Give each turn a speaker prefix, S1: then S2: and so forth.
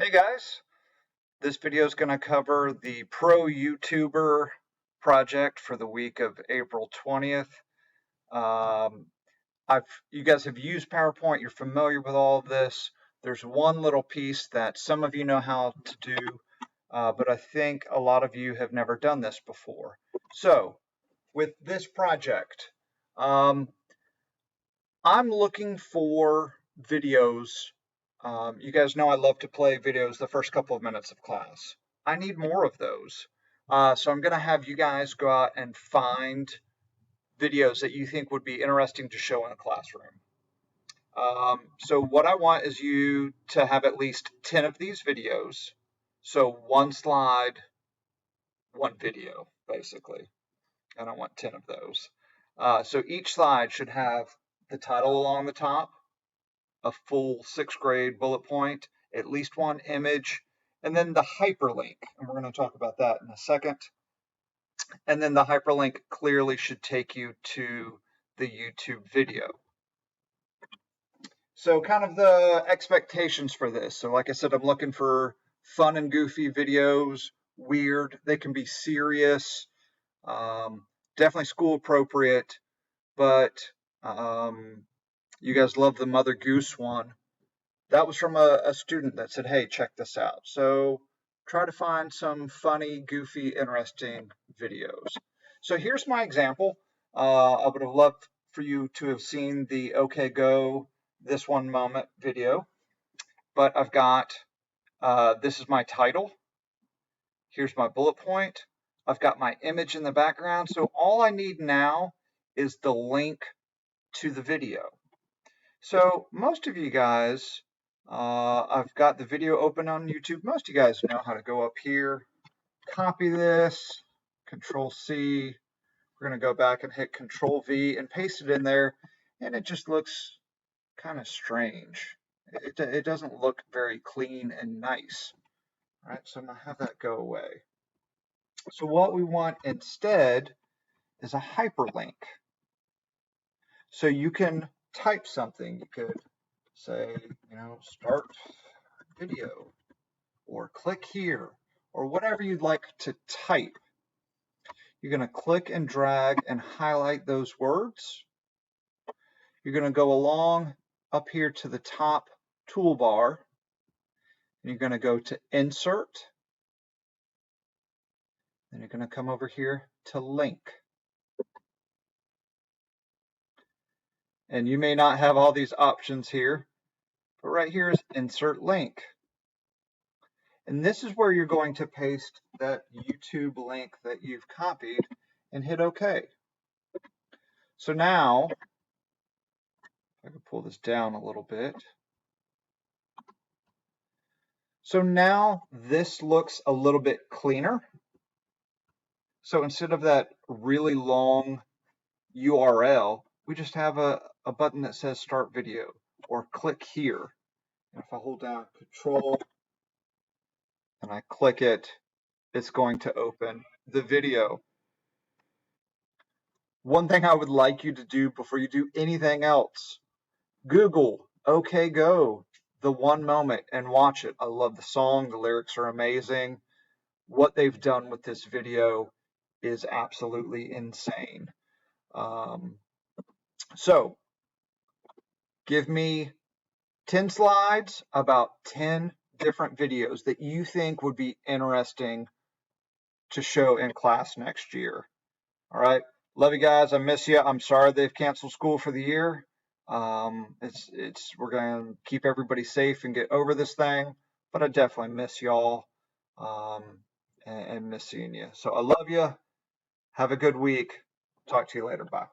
S1: Hey guys, this video is going to cover the Pro YouTuber project for the week of April 20th. Um, you guys have used PowerPoint, you're familiar with all of this. There's one little piece that some of you know how to do, but I think a lot of you have never done this before. So, with this project, um, I'm looking for videos. You guys know I love to play videos the first couple of minutes of class. I need more of those. So I'm going to have you guys go out and find videos that you think would be interesting to show in a classroom. So what I want is you to have at least 10 of these videos. So one slide, one video, basically. And I want 10 of those. So each slide should have the title along the top, a full sixth grade bullet point, at least one image, and then the hyperlink. And we're going to talk about that in a second. And then the hyperlink clearly should take you to the YouTube video. So kind of the expectations for this. So like I said, I'm looking for fun and goofy videos, weird. They can be serious, definitely school appropriate, but you guys love the Mother Goose one. That was from a student that said, hey, check this out. So try to find some funny, goofy, interesting videos. So here's my example. I would have loved for you to have seen the OK Go This One Moment video, but I've got, this is my title. Here's my bullet point. I've got my image in the background. So all I need now is the link to the video. So most of you guys, I've got the video open on YouTube. Most of you guys know how to go up here, copy this, Control C. We're going to go back and hit Control V and paste it in there, and it just looks kind of strange. It doesn't look very clean and nice. All right, so I'm going to have that go away. So what we want instead is a hyperlink. So you can type something. You could say, start video, or click here, or whatever you'd like to type. You're going to click and drag and highlight those words. You're going to go along up here to the top toolbar, and you're going to go to Insert. Then you're going to come over here to Link. And you may not have all these options here, but right here is Insert Link. And this is where you're going to paste that YouTube link that you've copied and hit OK. So now, if I can pull this down a little bit. So now this looks a little bit cleaner. So instead of that really long URL, we just have a button that says Start Video, or click here. And if I hold down Control and I click it, it's going to open the video. One thing I would like you to do before you do anything else, Google OK Go, The One Moment, and watch it. I love the song. The lyrics are amazing. What they've done with this video is absolutely insane. So give me 10 slides, about 10 different videos that you think would be interesting to show in class next year. All right. Love you guys. I miss you. I'm sorry they've canceled school for the year. We're going to keep everybody safe and get over this thing, but I definitely miss y'all, and miss seeing you. So I love you. Have a good week. Talk to you later. Bye.